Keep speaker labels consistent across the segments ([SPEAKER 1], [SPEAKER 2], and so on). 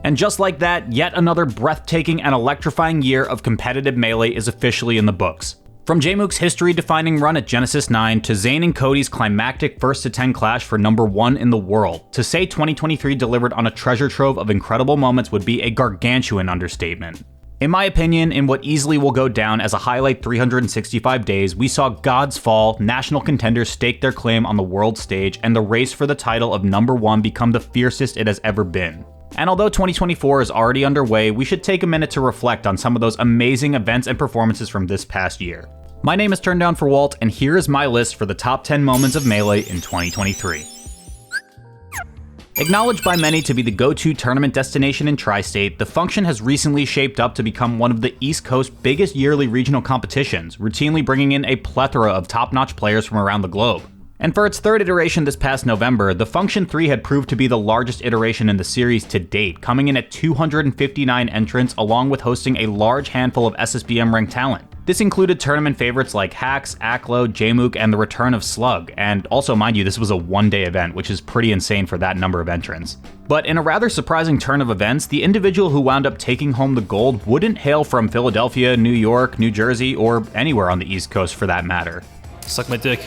[SPEAKER 1] And just like that, yet another breathtaking and electrifying year of competitive Melee is officially in the books. From Jmook's history-defining run at Genesis 9 to Zain and Cody's climactic first to 10 clash for #1 in the world, to say 2023 delivered on a treasure trove of incredible moments would be a gargantuan understatement. In my opinion, in what easily will go down as a highlight 365 days, we saw gods fall, national contenders stake their claim on the world stage, and the race for the title of #1 become the fiercest it has ever been. And although 2024 is already underway, we should take a minute to reflect on some of those amazing events and performances from this past year. My name is turndownforALT, and here is my list for the top 10 moments of Melee in 2023. Acknowledged by many to be the go-to tournament destination in Tri-State, the function has recently shaped up to become one of the East Coast's biggest yearly regional competitions, routinely bringing in a plethora of top-notch players from around the globe. And for its third iteration this past November, the Function 3 had proved to be the largest iteration in the series to date, coming in at 259 entrants along with hosting a large handful of SSBM-ranked talent. This included tournament favorites like Hax, Aklo, Jmook, and the return of Slug, and also mind you, this was a one-day event, which is pretty insane for that number of entrants. But in a rather surprising turn of events, the individual who wound up taking home the gold wouldn't hail from Philadelphia, New York, New Jersey, or anywhere on the East Coast for that matter.
[SPEAKER 2] Suck my dick.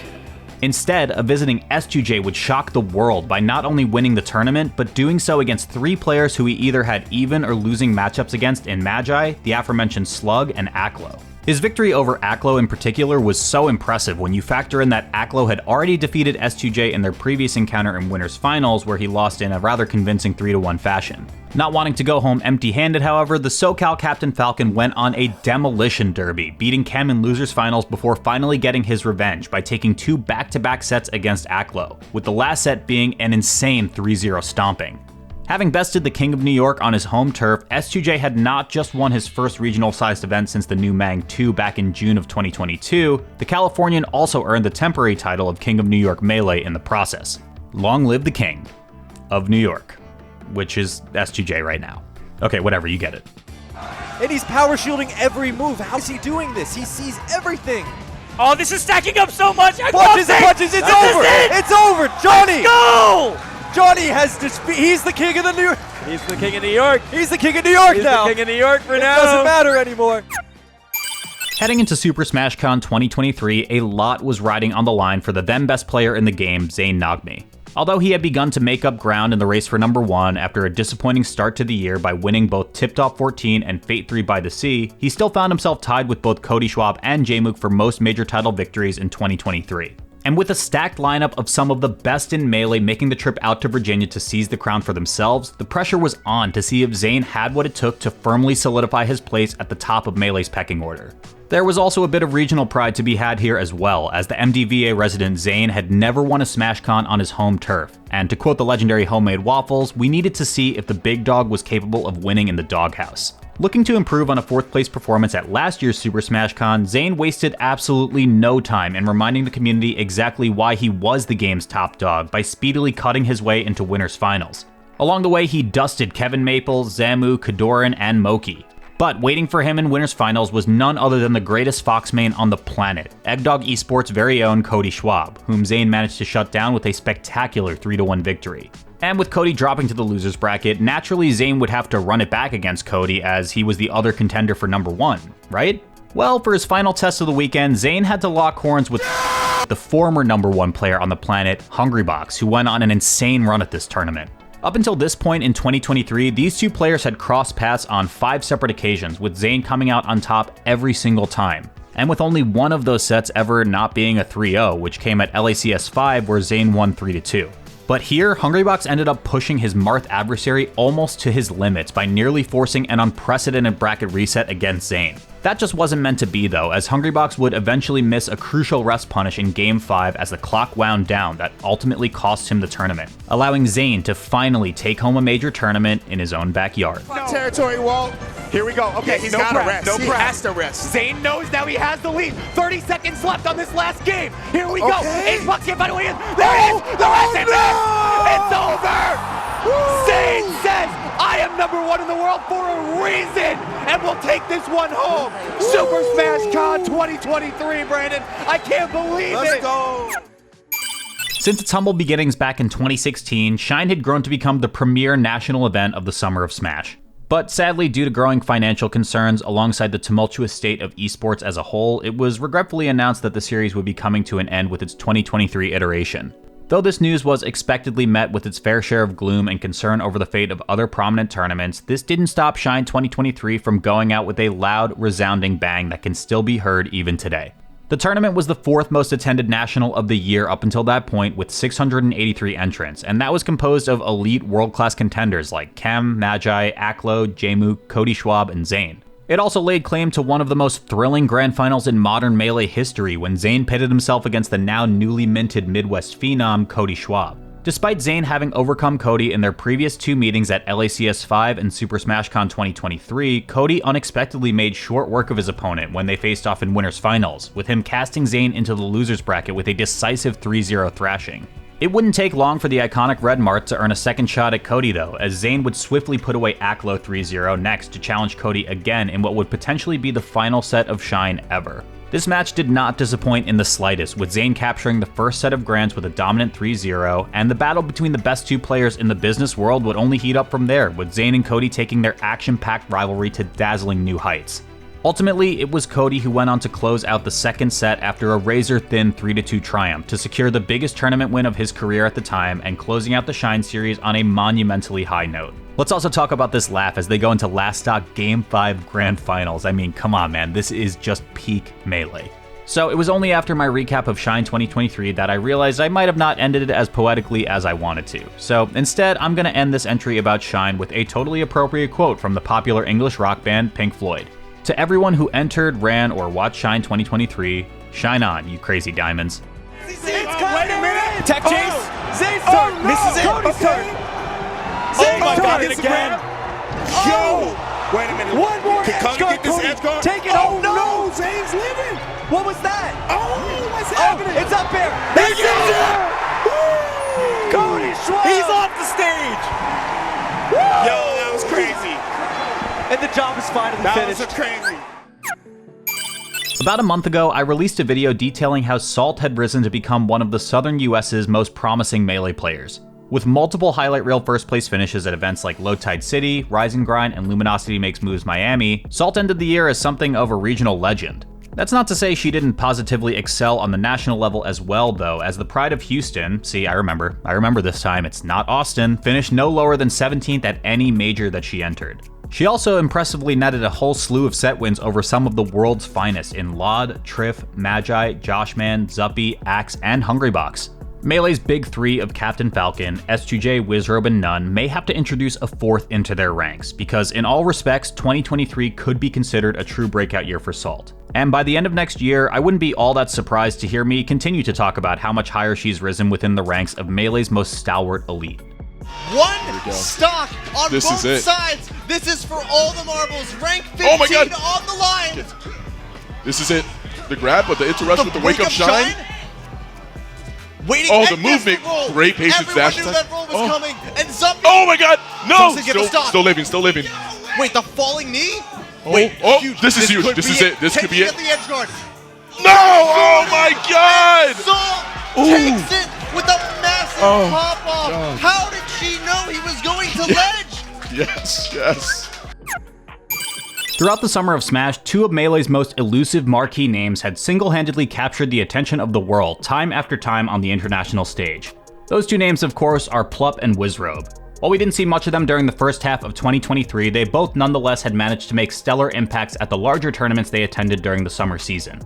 [SPEAKER 1] Instead, a visiting S2J would shock the world by not only winning the tournament, but doing so against 3 players who he either had even or losing matchups against in Magi, the aforementioned Slug, and Aklo. His victory over Aklo in particular was so impressive when you factor in that Aklo had already defeated S2J in their previous encounter in Winners Finals, where he lost in a rather convincing 3-1 fashion. Not wanting to go home empty-handed, however, the SoCal Captain Falcon went on a demolition derby, beating Chem in Losers Finals before finally getting his revenge by taking 2 back-to-back sets against Aklo, with the last set being an insane 3-0 stomping. Having bested the King of New York on his home turf, S2J had not just won his first regional-sized event since the new Mang 2 back in June of 2022, the Californian also earned the temporary title of King of New York Melee in the process. Long live the King of New York, which is S2J right now. Okay, whatever, you get it.
[SPEAKER 3] And he's power shielding every move. How is he doing this? He sees everything.
[SPEAKER 2] Oh, this is stacking up so much.
[SPEAKER 3] Punches and punches, it's over. It's over, Johnny.
[SPEAKER 2] Let's go.
[SPEAKER 3] Johnny has he's the king of the New York.
[SPEAKER 2] He's the king of New York.
[SPEAKER 3] He's the king of New York now.
[SPEAKER 2] He's the king of New York for now.
[SPEAKER 3] It doesn't matter anymore.
[SPEAKER 1] Heading into Super Smash Con 2023, a lot was riding on the line for the then best player in the game, Zain Nagmi. Although he had begun to make up ground in the race for #1 after a disappointing start to the year by winning both Tip-Top 14 and Fate 3 by the Sea, he still found himself tied with both Cody Schwab and Jmook for most major title victories in 2023. And with a stacked lineup of some of the best in Melee making the trip out to Virginia to seize the crown for themselves, the pressure was on to see if Zain had what it took to firmly solidify his place at the top of Melee's pecking order. There was also a bit of regional pride to be had here as well, as the MDVA resident Zain had never won a SmashCon on his home turf, and to quote the legendary Homemade Waffles, we needed to see if the big dog was capable of winning in the doghouse. Looking to improve on a 4th place performance at last year's Super Smash Con, Zain wasted absolutely no time in reminding the community exactly why he was the game's top dog by speedily cutting his way into Winners Finals. Along the way, he dusted Kevin Maple, Zamu, Kadoran, and Moki. But waiting for him in Winners Finals was none other than the greatest Fox main on the planet, Eggdog Esports' very own Cody Schwab, whom Zain managed to shut down with a spectacular 3-1 victory. And with Cody dropping to the losers bracket, naturally Zain would have to run it back against Cody as he was the other contender for #1, right? Well, for his final test of the weekend, Zain had to lock horns with the former #1 player on the planet, Hungrybox, who went on an insane run at this tournament. Up until this point in 2023, these two players had crossed paths on 5 separate occasions, with Zain coming out on top every single time. And with only one of those sets ever not being a 3-0, which came at LACS 5 where Zain won 3-2. But here, Hungrybox ended up pushing his Marth adversary almost to his limits by nearly forcing an unprecedented bracket reset against Zain. That just wasn't meant to be though, as Hungrybox would eventually miss a crucial rest punish in Game 5 as the clock wound down that ultimately cost him the tournament, allowing Zain to finally take home a major tournament in his own backyard.
[SPEAKER 4] Territory, Walt. Here we go. Okay, he's got to rest.
[SPEAKER 5] No
[SPEAKER 4] he
[SPEAKER 5] prep.
[SPEAKER 4] has to rest.
[SPEAKER 5] Zain knows now he has the lead. 30 seconds left on this last game. Here we go.
[SPEAKER 4] Okay.
[SPEAKER 5] 8 bucks can't find a way in. There it is. The rest is it. It's over. Zain says, I am #1 in the world for a reason, and we'll take this one home. Super Smash Con 2023, Brandon. I can't believe it.
[SPEAKER 4] Let's go.
[SPEAKER 1] Since its humble beginnings back in 2016, Shine had grown to become the premier national event of the summer of Smash. But sadly, due to growing financial concerns alongside the tumultuous state of esports as a whole, it was regretfully announced that the series would be coming to an end with its 2023 iteration. Though this news was expectedly met with its fair share of gloom and concern over the fate of other prominent tournaments, this didn't stop Shine 2023 from going out with a loud, resounding bang that can still be heard even today. The tournament was the 4th most attended national of the year up until that point, with 683 entrants, and that was composed of elite world-class contenders like Chem, Magi, Aklo, Jmook, Cody Schwab, and Zain. It also laid claim to one of the most thrilling grand finals in modern Melee history when Zain pitted himself against the now newly minted Midwest phenom Cody Schwab. Despite Zain having overcome Cody in their previous 2 meetings at LACS 5 and Super Smash Con 2023, Cody unexpectedly made short work of his opponent when they faced off in Winners Finals, with him casting Zain into the losers bracket with a decisive 3-0 thrashing. It wouldn't take long for the iconic Red Mart to earn a second shot at Cody though, as Zain would swiftly put away Aklo 3-0 next to challenge Cody again in what would potentially be the final set of Shine ever. This match did not disappoint in the slightest, with Zain capturing the first set of grands with a dominant 3-0, and the battle between the best 2 players in the business world would only heat up from there, with Zain and Cody taking their action-packed rivalry to dazzling new heights. Ultimately, it was Cody who went on to close out the second set after a razor-thin 3-2 triumph to secure the biggest tournament win of his career at the time and closing out the Shine series on a monumentally high note. Let's also talk about this laugh as they go into Last Stock Game 5 Grand Finals. I mean, come on man, this is just peak Melee. So it was only after my recap of Shine 2023 that I realized I might have not ended it as poetically as I wanted to. So instead, I'm gonna end this entry about Shine with a totally appropriate quote from the popular English rock band Pink Floyd. To everyone who entered, ran, or watched Shine 2023, shine on, you crazy diamonds.
[SPEAKER 5] Wait a minute! Tech chase! Zane's turn!
[SPEAKER 3] no.
[SPEAKER 5] This is it!
[SPEAKER 3] Cody's
[SPEAKER 5] turn!
[SPEAKER 3] Zane's
[SPEAKER 5] my
[SPEAKER 3] turn.
[SPEAKER 5] God,
[SPEAKER 3] It's
[SPEAKER 5] again!
[SPEAKER 3] Yo!
[SPEAKER 4] Wait a minute.
[SPEAKER 3] One more
[SPEAKER 4] Can
[SPEAKER 3] edge
[SPEAKER 4] Cody
[SPEAKER 3] guard,
[SPEAKER 4] get this
[SPEAKER 3] Cody.
[SPEAKER 4] edge guard?
[SPEAKER 3] Take it.
[SPEAKER 5] Oh,
[SPEAKER 3] no! Zane's living.
[SPEAKER 5] What was that?
[SPEAKER 3] Oh, what's happening?
[SPEAKER 5] It's up there!
[SPEAKER 3] It's it! Cody Schwab.
[SPEAKER 5] He's off the stage!
[SPEAKER 4] Yo, that was crazy.
[SPEAKER 5] And the job is finally
[SPEAKER 4] That
[SPEAKER 5] finished.
[SPEAKER 4] was crazy.
[SPEAKER 1] About a month ago, I released a video detailing how Salt had risen to become one of the southern US's most promising Melee players. With multiple highlight reel first place finishes at events like Low Tide City, Rise and Grind, and Luminosity Makes Moves Miami, Salt ended the year as something of a regional legend. That's not to say she didn't positively excel on the national level as well though, as the pride of Houston, see I remember this time, it's not Austin, finished no lower than 17th at any major that she entered. She also impressively netted a whole slew of set wins over some of the world's finest in Laud, Triff, Magi, Joshman, Zuppy, Axe, and Hungrybox. Melee's big 3 of Captain Falcon, S2J, Wizrobe, and Nun may have to introduce a 4th into their ranks, because in all respects, 2023 could be considered a true breakout year for Salt. And by the end of next year, I wouldn't be all that surprised to hear me continue to talk about how much higher she's risen within the ranks of Melee's most stalwart elite.
[SPEAKER 6] One stock on
[SPEAKER 7] This
[SPEAKER 6] both
[SPEAKER 7] is it.
[SPEAKER 6] sides. This is for all the marbles. Rank 15
[SPEAKER 7] Oh my God.
[SPEAKER 6] on the line.
[SPEAKER 7] This is it. The grab, but the interrupt with the wake up shine.
[SPEAKER 6] Waiting.
[SPEAKER 7] Oh,
[SPEAKER 6] and
[SPEAKER 7] the
[SPEAKER 6] missed
[SPEAKER 7] movement.
[SPEAKER 6] roll.
[SPEAKER 7] Great patience
[SPEAKER 6] Everyone
[SPEAKER 7] dash
[SPEAKER 6] knew
[SPEAKER 7] attack.
[SPEAKER 6] that roll was
[SPEAKER 7] Oh.
[SPEAKER 6] coming. And Zuppy.
[SPEAKER 7] Oh my God! No!
[SPEAKER 6] Doesn't get the stop.
[SPEAKER 7] Still living, still living.
[SPEAKER 6] Wait, the falling knee?
[SPEAKER 7] Oh,
[SPEAKER 6] Wait,
[SPEAKER 7] oh,
[SPEAKER 6] huge.
[SPEAKER 7] this is huge.
[SPEAKER 6] could
[SPEAKER 7] This
[SPEAKER 6] be
[SPEAKER 7] is it. This could be
[SPEAKER 6] Taking
[SPEAKER 7] it.
[SPEAKER 6] at the edge guard.
[SPEAKER 7] No! Oh my God!
[SPEAKER 6] Salt
[SPEAKER 7] Ooh.
[SPEAKER 6] takes it with a massive
[SPEAKER 7] Oh,
[SPEAKER 6] pop off.
[SPEAKER 7] God.
[SPEAKER 6] How did she know he was going to ledge?
[SPEAKER 7] Yes, yes.
[SPEAKER 1] Throughout the summer of Smash, 2 of Melee's most elusive marquee names had single-handedly captured the attention of the world time after time on the international stage. Those 2 names, of course, are Plup and Wizrobe. While we didn't see much of them during the first half of 2023, they both nonetheless had managed to make stellar impacts at the larger tournaments they attended during the summer season.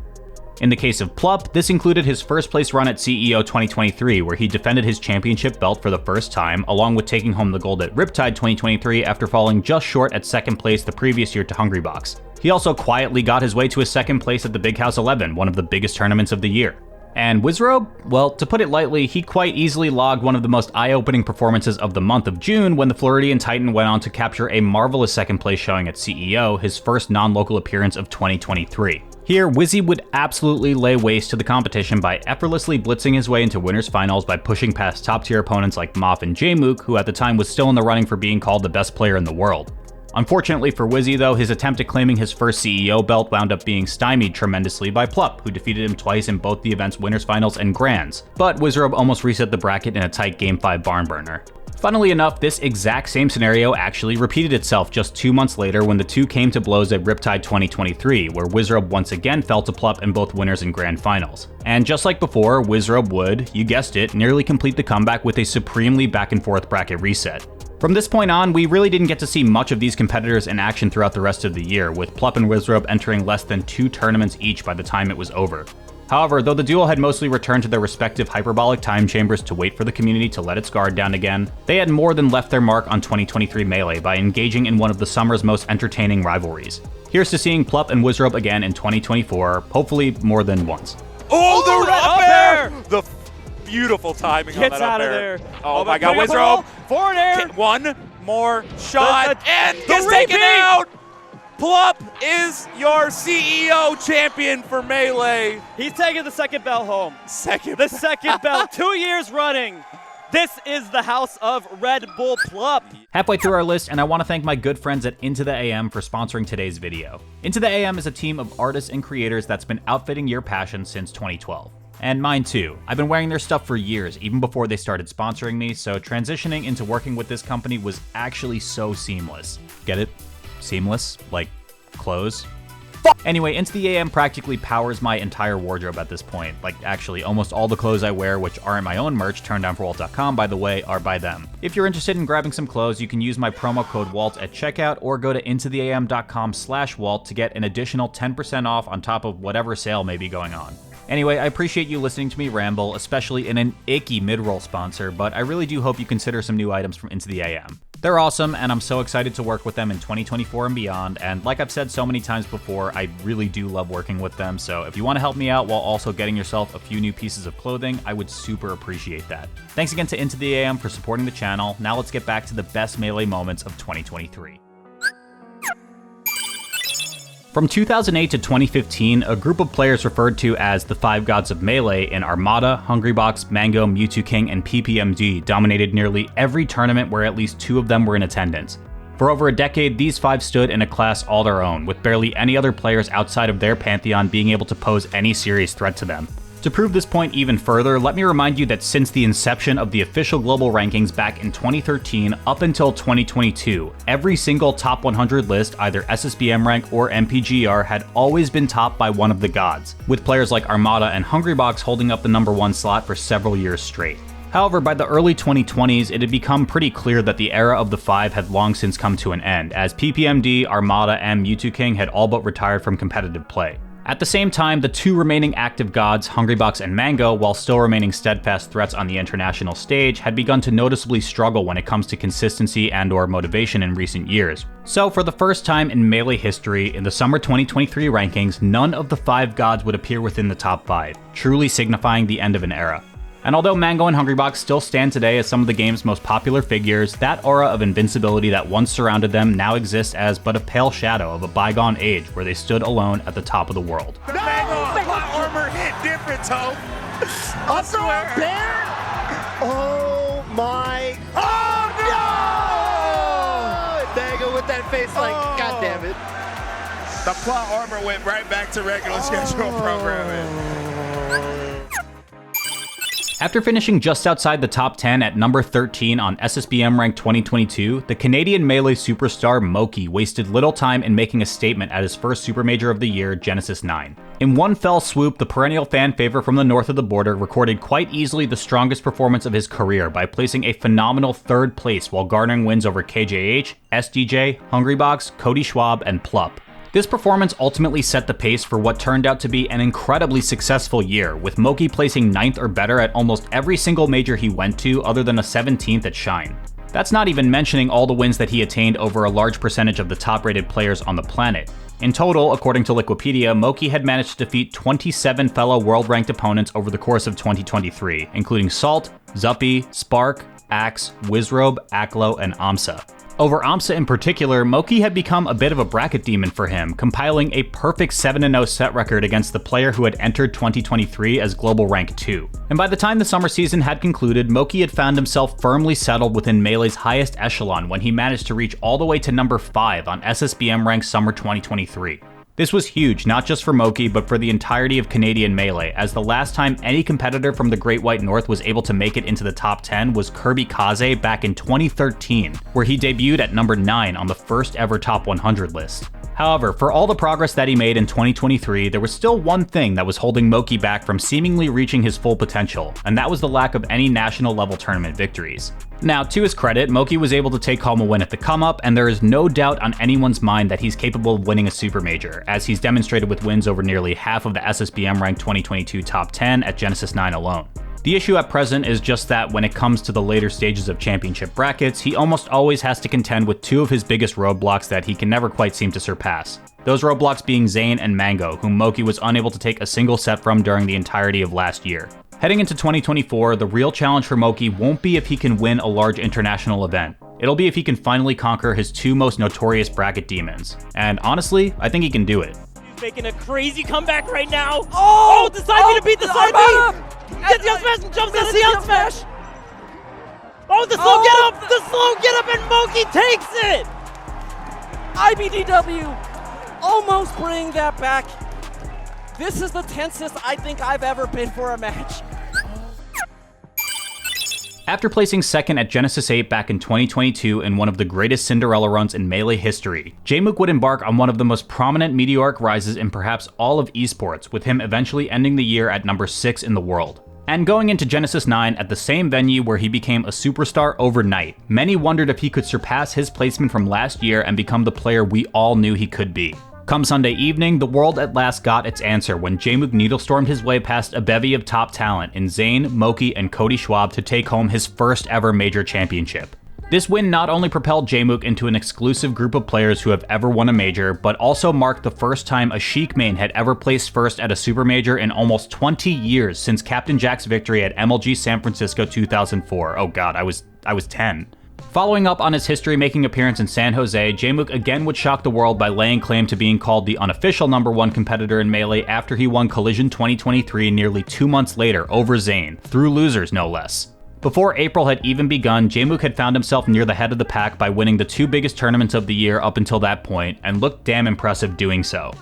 [SPEAKER 1] In the case of Plup, this included his first place run at CEO 2023, where he defended his championship belt for the first time, along with taking home the gold at Riptide 2023 after falling just short at second place the previous year to Hungrybox. He also quietly got his way to a second place at the Big House 11, one of the biggest tournaments of the year. And Wizrobe? Well, to put it lightly, he quite easily logged one of the most eye-opening performances of the month of June when the Floridian Titan went on to capture a marvelous second place showing at CEO, his first non-local appearance of 2023. Here, Wizzy would absolutely lay waste to the competition by effortlessly blitzing his way into winners finals by pushing past top-tier opponents like Moff and Jmook, who at the time was still in the running for being called the best player in the world. Unfortunately for Wizzy though, his attempt at claiming his first CEO belt wound up being stymied tremendously by Plup, who defeated him twice in both the event's winners finals and grands, but Wizrobe almost reset the bracket in a tight Game 5 barn burner. Funnily enough, this exact same scenario actually repeated itself just 2 months later when the two came to blows at Riptide 2023, where Wizrobe once again fell to Plup in both winners and grand finals. And just like before, Wizrobe would, you guessed it, nearly complete the comeback with a supremely back and forth bracket reset. From this point on, we really didn't get to see much of these competitors in action throughout the rest of the year, with Plup and Wizrobe entering less than 2 tournaments each by the time it was over. However, though the duo had mostly returned to their respective hyperbolic time chambers to wait for the community to let its guard down again, they had more than left their mark on 2023 Melee by engaging in one of the summer's most entertaining rivalries. Here's to seeing Plup and Wizrobe again in 2024, hopefully more than once.
[SPEAKER 2] Oh, the up air!
[SPEAKER 3] The beautiful timing on
[SPEAKER 2] Gets
[SPEAKER 3] that up
[SPEAKER 2] out of
[SPEAKER 3] air.
[SPEAKER 2] there.
[SPEAKER 3] Oh my God, Wizrobe!
[SPEAKER 2] Forward air!
[SPEAKER 3] One more shot and
[SPEAKER 2] the
[SPEAKER 3] gets taken
[SPEAKER 2] repeat!
[SPEAKER 3] out! Plup is your CEO champion for Melee.
[SPEAKER 2] He's taking the second belt home.
[SPEAKER 3] Second
[SPEAKER 2] The second belt, 2 years running. This is the house of Red Bull Plup.
[SPEAKER 1] Halfway through our list, and I want to thank my good friends at Into the AM for sponsoring today's video. Into the AM is a team of artists and creators that's been outfitting your passion since 2012. And mine too. I've been wearing their stuff for years, even before they started sponsoring me, so transitioning into working with this company was actually so seamless. Get it? Seamless? Like clothes? Anyway, Into the AM practically powers my entire wardrobe at this point. Like, actually, almost all the clothes I wear, which aren't my own merch, turndownforALT.com, by the way, are by them. If you're interested in grabbing some clothes, you can use my promo code WALT at checkout or go to intotheam.com/WALT to get an additional 10% off on top of whatever sale may be going on. Anyway, I appreciate you listening to me ramble, especially in an icky mid-roll sponsor, but I really do hope you consider some new items from Into the AM. They're awesome, and I'm so excited to work with them in 2024 and beyond, and like I've said so many times before, I really do love working with them, so if you want to help me out while also getting yourself a few new pieces of clothing, I would super appreciate that. Thanks again to Into the AM for supporting the channel. Now let's get back to the best Melee moments of 2023. From 2008 to 2015, a group of players referred to as the Five Gods of Melee in Armada, Hungrybox, Mango, Mewtwo King, and PPMD dominated nearly every tournament where at least 2 of them were in attendance. For over a decade, these 5 stood in a class all their own, with barely any other players outside of their pantheon being able to pose any serious threat to them. To prove this point even further, let me remind you that since the inception of the official global rankings back in 2013 up until 2022, every single top 100 list, either SSBM rank or MPGR, had always been topped by one of the gods, with players like Armada and Hungrybox holding up the #1 slot for several years straight. However, by the early 2020s, it had become pretty clear that the era of the 5 had long since come to an end, as PPMD, Armada, and Mewtwo King had all but retired from competitive play. At the same time, the 2 remaining active gods, Hungrybox and Mango, while still remaining steadfast threats on the international stage, had begun to noticeably struggle when it comes to consistency and/or motivation in recent years. So for the first time in Melee history, in the summer 2023 rankings, none of the 5 gods would appear within the top 5, truly signifying the end of an era. And although Mango and Hungrybox still stand today as some of the game's most popular figures, that aura of invincibility that once surrounded them now exists as but a pale shadow of a bygone age where they stood alone at the top of the world.
[SPEAKER 4] The Mango plot armor hit different, Toe. I swear.
[SPEAKER 5] Bear? Oh my.
[SPEAKER 4] Oh, no!
[SPEAKER 5] Mango with that face like, God damn it.
[SPEAKER 4] The plot armor went right back to regular schedule programming.
[SPEAKER 1] After finishing just outside the top 10 at number 13 on SSBM Rank 2022, the Canadian Melee superstar Moki wasted little time in making a statement at his first Super Major of the year, Genesis 9. In one fell swoop, the perennial fan favorite from the north of the border recorded quite easily the strongest performance of his career by placing a phenomenal 3rd place while garnering wins over KJH, SDJ, Hungrybox, Cody Schwab, and Plup. This performance ultimately set the pace for what turned out to be an incredibly successful year, with Moki placing 9th or better at almost every single major he went to other than a 17th at Shine. That's not even mentioning all the wins that he attained over a large percentage of the top-rated players on the planet. In total, according to Liquipedia, Moki had managed to defeat 27 fellow world-ranked opponents over the course of 2023, including Salt, Zuppy, Spark, Axe, Wizrobe, Aklo, and Amsa. Over AMSA in particular, Moki had become a bit of a bracket demon for him, compiling a perfect 7-0 set record against the player who had entered 2023 as global rank 2. And by the time the summer season had concluded, Moki had found himself firmly settled within Melee's highest echelon when he managed to reach all the way to number 5 on SSBM rank summer 2023. This was huge, not just for Moki, but for the entirety of Canadian Melee, as the last time any competitor from the Great White North was able to make it into the top 10 was Kirby Kaze back in 2013, where he debuted at number 9 on the first ever top 100 list. However, for all the progress that he made in 2023, there was still one thing that was holding Moki back from seemingly reaching his full potential, and that was the lack of any national level tournament victories. Now, to his credit, Moki was able to take home a win at the come-up, and there is no doubt on anyone's mind that he's capable of winning a super major, as he's demonstrated with wins over nearly half of the SSBM ranked 2022 top 10 at Genesis 9 alone. The issue at present is just that when it comes to the later stages of championship brackets, he almost always has to contend with two of his biggest roadblocks that he can never quite seem to surpass. Those roadblocks being Zain and Mango, whom Moki was unable to take a single set from during the entirety of last year. Heading into 2024, the real challenge for Moki won't be if he can win a large international event. It'll be if he can finally conquer his two most notorious bracket demons. And honestly, I think he can do it.
[SPEAKER 2] He's making a crazy comeback right now. Oh, the side B to beat the side B. Gets the up smash and jumps out of the up smash. Oh, the slow get up, the slow get up, and Moki takes it.
[SPEAKER 8] IBDW almost bring that back. This is the tensest I think I've ever been for a match.
[SPEAKER 1] After placing second at Genesis 8 back in 2022 in one of the greatest Cinderella runs in Melee history, Jmook would embark on one of the most prominent meteoric rises in perhaps all of esports, with him eventually ending the year at number 6 in the world. And going into Genesis 9 at the same venue where he became a superstar overnight, many wondered if he could surpass his placement from last year and become the player we all knew he could be. Come Sunday evening, the world at last got its answer when Jmook needlestormed his way past a bevy of top talent in Zain, Moki, and Cody Schwab to take home his first ever major championship. This win not only propelled Jmook into an exclusive group of players who have ever won a major, but also marked the first time a Sheik main had ever placed first at a super major in almost 20 years since Captain Jack's victory at MLG San Francisco 2004. Oh god, I was 10. Following up on his history-making appearance in San Jose, Jmook again would shock the world by laying claim to being called the unofficial #1 competitor in Melee after he won Collision 2023 nearly 2 months later over Zain, through losers no less. Before April had even begun, Jmook had found himself near the head of the pack by winning the two biggest tournaments of the year up until that point, and looked damn impressive doing so.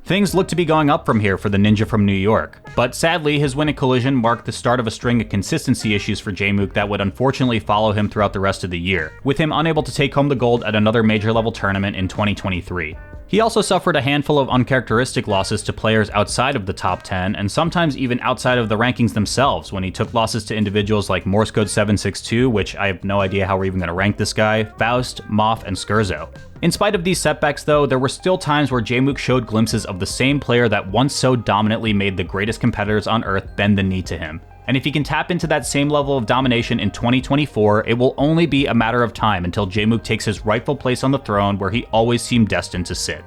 [SPEAKER 1] Things looked to be going up from here for the ninja from New York, but sadly his win at Collision marked the start of a string of consistency issues for Jmook that would unfortunately follow him throughout the rest of the year, with him unable to take home the gold at another major level tournament in 2023. He also suffered a handful of uncharacteristic losses to players outside of the top 10, and sometimes even outside of the rankings themselves when he took losses to individuals like Morsecode762, which I have no idea how we're even going to rank this guy, Faust, Moth, and Skurzo. In spite of these setbacks though, there were still times where Jmook showed glimpses of the same player that once so dominantly made the greatest competitors on Earth bend the knee to him. And if he can tap into that same level of domination in 2024, it will only be a matter of time until Jmook takes his rightful place on the throne where he always seemed destined to sit.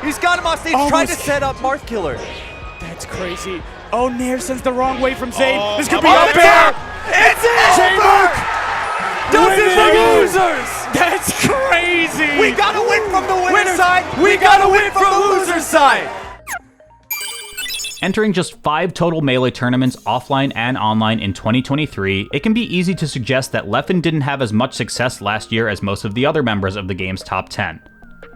[SPEAKER 5] He's got him off stage, trying to set up Marth Killer.
[SPEAKER 8] That's crazy. Oh, Nair sends the wrong way from Zain. This could be
[SPEAKER 5] up
[SPEAKER 8] up
[SPEAKER 5] there.
[SPEAKER 8] there.
[SPEAKER 5] It's over! Does it for losers!
[SPEAKER 8] That's crazy.
[SPEAKER 5] We gotta win from the winner's side! We gotta win from the loser's side!
[SPEAKER 1] Entering just 5 total Melee tournaments offline and online in 2023, it can be easy to suggest that Leffen didn't have as much success last year as most of the other members of the game's top 10.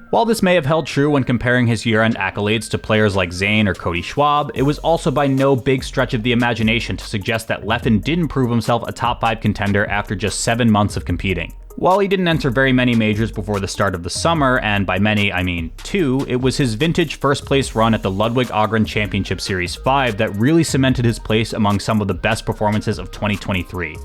[SPEAKER 1] While this may have held true when comparing his year-end accolades to players like Zain or Cody Schwab, it was also by no big stretch of the imagination to suggest that Leffen didn't prove himself a top 5 contender after just 7 months of competing. While he didn't enter very many majors before the start of the summer, and by many I mean 2, it was his vintage first place run at the Ludwig Ågren Championship Series 5 that really cemented his place among some of the best performances of 2023.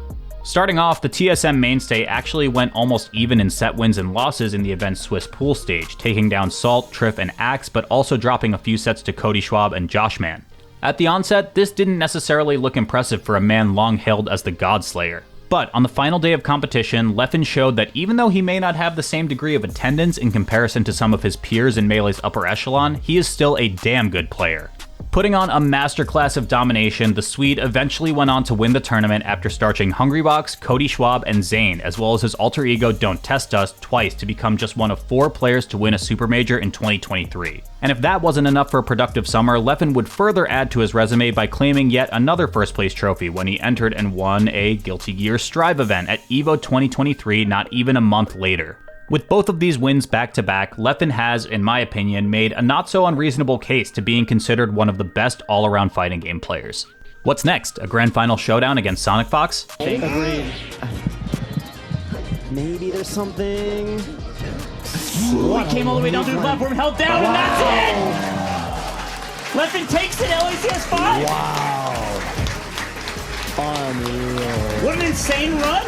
[SPEAKER 1] Starting off, the TSM mainstay actually went almost even in set wins and losses in the event's Swiss pool stage, taking down Salt, Triff, and Axe, but also dropping a few sets to Cody Schwab and Joshman. At the onset, this didn't necessarily look impressive for a man long hailed as the Godslayer. But on the final day of competition, Leffen showed that even though he may not have the same degree of attendance in comparison to some of his peers in Melee's upper echelon, he is still a damn good player. Putting on a masterclass of domination, the Swede eventually went on to win the tournament after starching Hungrybox, Cody Schwab, and Zain, as well as his alter ego Don't Test Us twice to become just one of 4 players to win a Super Major in 2023. And if that wasn't enough for a productive summer, Leffen would further add to his resume by claiming yet another first place trophy when he entered and won a Guilty Gear Strive event at EVO 2023 not even a month later. With both of these wins back-to-back, Leffen has, in my opinion, made a not-so-unreasonable case to being considered one of the best all-around fighting game players. What's next? A grand final showdown against Sonic Fox?
[SPEAKER 8] Agreed. Maybe there's something.
[SPEAKER 2] Ooh, he came all the way down to the platform, held down, and that's it! Leffen takes it, LAC has 5!
[SPEAKER 8] Wow. Unreal.
[SPEAKER 2] What an insane run!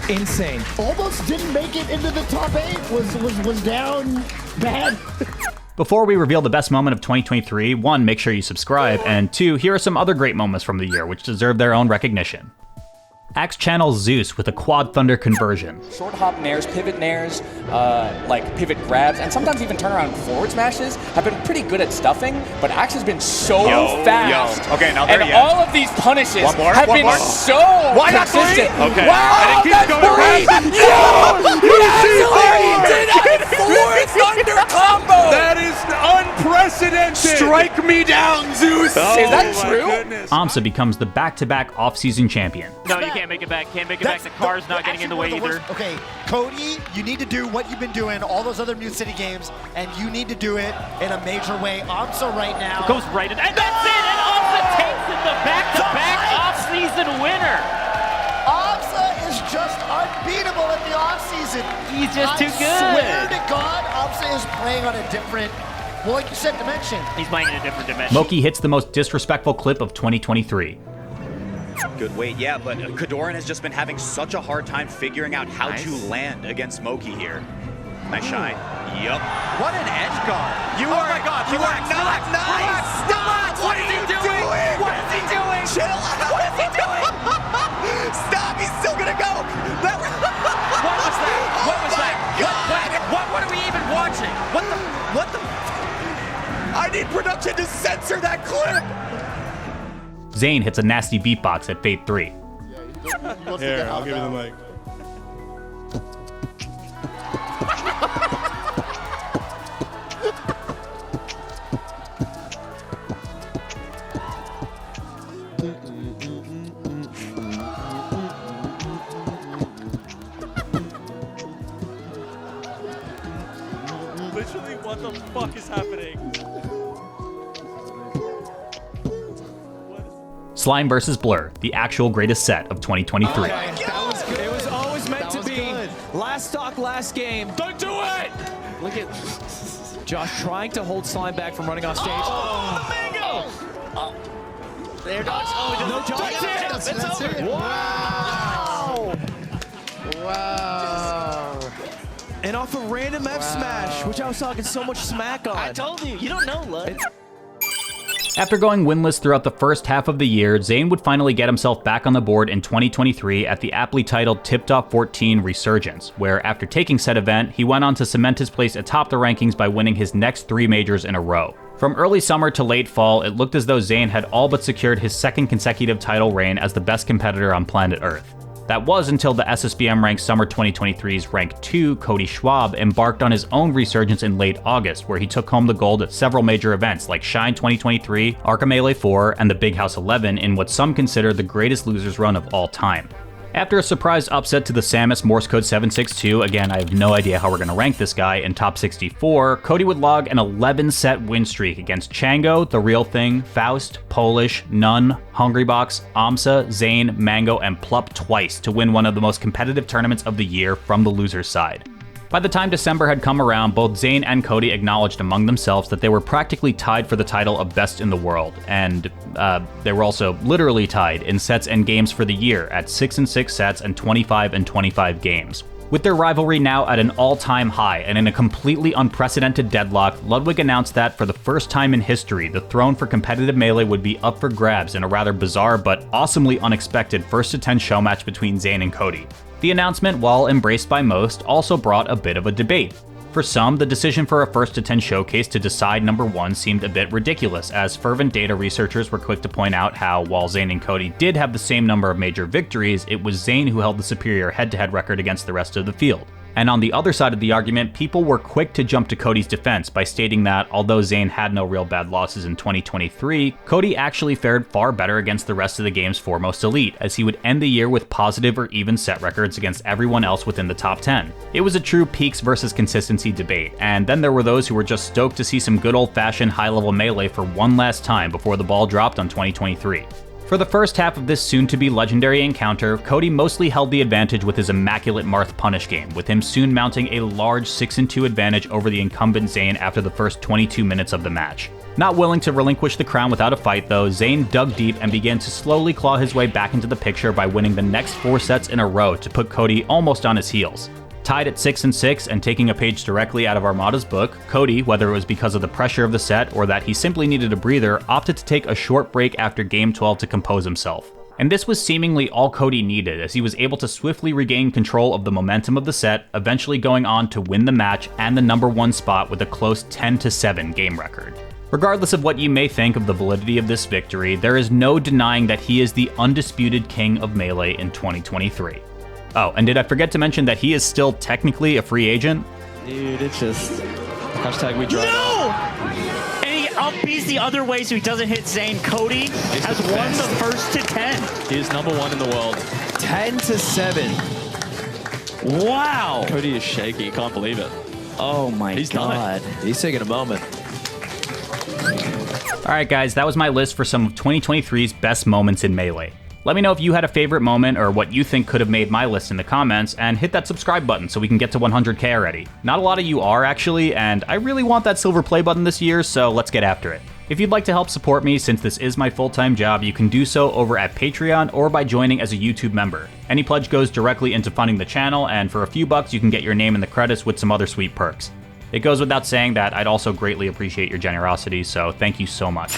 [SPEAKER 9] Insane. Almost didn't make it into the top 8. Was down bad.
[SPEAKER 1] Before we reveal the best moment of 2023, 1, make sure you subscribe, and 2, here are some other great moments from the year which deserve their own recognition. Axe channels Zeus with a quad thunder conversion.
[SPEAKER 10] Short hop nairs, pivot nairs, like pivot grabs, and sometimes even turnaround forward smashes have been pretty good at stuffing, but Axe has been so fast.
[SPEAKER 5] Okay, now there
[SPEAKER 10] and
[SPEAKER 5] he is.
[SPEAKER 10] all of these punishes
[SPEAKER 5] One more,
[SPEAKER 10] have
[SPEAKER 5] one
[SPEAKER 10] been
[SPEAKER 5] more.
[SPEAKER 10] so
[SPEAKER 5] Why not
[SPEAKER 10] consistent.
[SPEAKER 5] 3? Okay.
[SPEAKER 10] Wow,
[SPEAKER 5] And it keeps
[SPEAKER 10] that's
[SPEAKER 5] going
[SPEAKER 10] 3! He did a 4 thunder combo!
[SPEAKER 3] That is unprecedented.
[SPEAKER 5] Strike me down, Zeus!
[SPEAKER 10] Is that
[SPEAKER 3] my
[SPEAKER 10] true?
[SPEAKER 3] goodness.
[SPEAKER 1] AMSA becomes the back-to-back off-season champion.
[SPEAKER 2] No, you can't make it back. Can't make it back. The car's not getting in the way either.
[SPEAKER 9] Okay, Cody, you need to do what you've been doing all those other New City games, and you need to do it in a major way. AMSA right now.
[SPEAKER 2] Goes right in, and that's it! And AMSA takes it, the back-to-back off-season winner!
[SPEAKER 9] AMSA is just unbeatable in the offseason.
[SPEAKER 2] He's just too
[SPEAKER 9] I
[SPEAKER 2] good.
[SPEAKER 9] swear to God, AMSA is playing on a different, well, like you said, dimension.
[SPEAKER 2] He's playing in a different dimension.
[SPEAKER 1] Moki hits the most disrespectful clip of 2023.
[SPEAKER 5] Good weight, yeah, but Kadoran has just been having such a hard time figuring out how to land against Moki here. Nice shine. Yup. What an edge guard. You are, my God, you are not nice. Stop. What are you doing? What is he doing? Chill out. What is he doing? Stop. He's still going to go.
[SPEAKER 10] What was that? What was that? What are we even watching?
[SPEAKER 5] What the? I need production to censor that clip.
[SPEAKER 1] Zain hits a nasty beatbox at Fate 3.
[SPEAKER 4] Here, I'll give you the mic.
[SPEAKER 3] Literally, what the fuck is happening?
[SPEAKER 1] Slime vs. Blur, the actual greatest set of 2023.
[SPEAKER 9] That was good.
[SPEAKER 8] It was always meant to be.
[SPEAKER 9] Good.
[SPEAKER 8] Last stock, last game. Don't do it! Look at Josh trying to hold Slime back from running off stage.
[SPEAKER 9] Oh, Mango!
[SPEAKER 8] Oh. There, Josh. Oh, no, Josh.
[SPEAKER 9] That's it.
[SPEAKER 8] Wow!
[SPEAKER 9] Wow.
[SPEAKER 8] And off a random F smash, which I was talking so much smack on.
[SPEAKER 2] I told you, you don't know, Lud.
[SPEAKER 1] After going winless throughout the first half of the year, Zain would finally get himself back on the board in 2023 at the aptly titled Tip-Top 14 Resurgence, where after taking said event, he went on to cement his place atop the rankings by winning his next 3 majors in a row. From early summer to late fall, it looked as though Zain had all but secured his 2nd consecutive title reign as the best competitor on planet Earth. That was until the SSBM ranked Summer 2023's Rank 2, Cody Schwab, embarked on his own resurgence in late August, where he took home the gold at several major events like Shine 2023, Arca Melee 4, and the Big House 11 in what some consider the greatest losers run of all time. After a surprise upset to the Samus Morse Code 762, again I have no idea how we're going to rank this guy, in top 64, Cody would log an 11-set win streak against Chango, The Real Thing, Faust, Polish, Nun, Hungrybox, AMSA, Zain, Mango, and Plup twice to win one of the most competitive tournaments of the year from the loser's side. By the time December had come around, both Zain and Cody acknowledged among themselves that they were practically tied for the title of best in the world, and they were also literally tied in sets and games for the year at 6-6 sets and 25-25 games. With their rivalry now at an all-time high and in a completely unprecedented deadlock, Ludwig announced that for the first time in history, the throne for competitive Melee would be up for grabs in a rather bizarre but awesomely unexpected 1-10 show match between Zain and Cody. The announcement, while embraced by most, also brought a bit of a debate. For some, the decision for a first to 10 showcase to decide number 1 seemed a bit ridiculous, as fervent data researchers were quick to point out how, while Zain and Cody did have the same number of major victories, it was Zain who held the superior head-to-head record against the rest of the field. And on the other side of the argument, people were quick to jump to Cody's defense by stating that although Zain had no real bad losses in 2023, Cody actually fared far better against the rest of the game's foremost elite, as he would end the year with positive or even set records against everyone else within the top 10. It was a true peaks versus consistency debate, and then there were those who were just stoked to see some good old-fashioned high-level melee for one last time before the ball dropped on 2023. For the first half of this soon-to-be legendary encounter, Cody mostly held the advantage with his immaculate Marth punish game, with him soon mounting a large 6-2 advantage over the incumbent Zain after the first 22 minutes of the match. Not willing to relinquish the crown without a fight though, Zain dug deep and began to slowly claw his way back into the picture by winning the next 4 sets in a row to put Cody almost on his heels. Tied at 6-6 and taking a page directly out of Armada's book, Cody, whether it was because of the pressure of the set or that he simply needed a breather, opted to take a short break after Game 12 to compose himself. And this was seemingly all Cody needed, as he was able to swiftly regain control of the momentum of the set, eventually going on to win the match and the number 1 spot with a close 10-7 game record. Regardless of what you may think of the validity of this victory, there is no denying that he is the undisputed king of Melee in 2023. Oh, and did I forget to mention that he is still technically a free agent?
[SPEAKER 2] Dude, it's just hashtag we drive.
[SPEAKER 11] No! And he upbeats the other way so he doesn't hit Zain. Cody has won the first to 10.
[SPEAKER 2] He is number 1 in the world.
[SPEAKER 11] 10-7. Wow.
[SPEAKER 2] Cody is shaky. He can't believe it.
[SPEAKER 11] Oh my God.
[SPEAKER 2] He's taking a moment.
[SPEAKER 1] Alright guys, that was my list for some of 2023's best moments in Melee. Let me know if you had a favorite moment or what you think could have made my list in the comments, and hit that subscribe button so we can get to 100k already. Not a lot of you are actually, and I really want that silver play button this year, so let's get after it. If you'd like to help support me, since this is my full-time job, you can do so over at Patreon or by joining as a YouTube member. Any pledge goes directly into funding the channel, and for a few bucks you can get your name in the credits with some other sweet perks. It goes without saying that I'd also greatly appreciate your generosity, so thank you so much.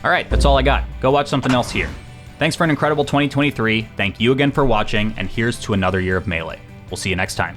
[SPEAKER 1] Alright, that's all I got. Go watch something else here. Thanks for an incredible 2023, thank you again for watching, and here's to another year of Melee. We'll see you next time.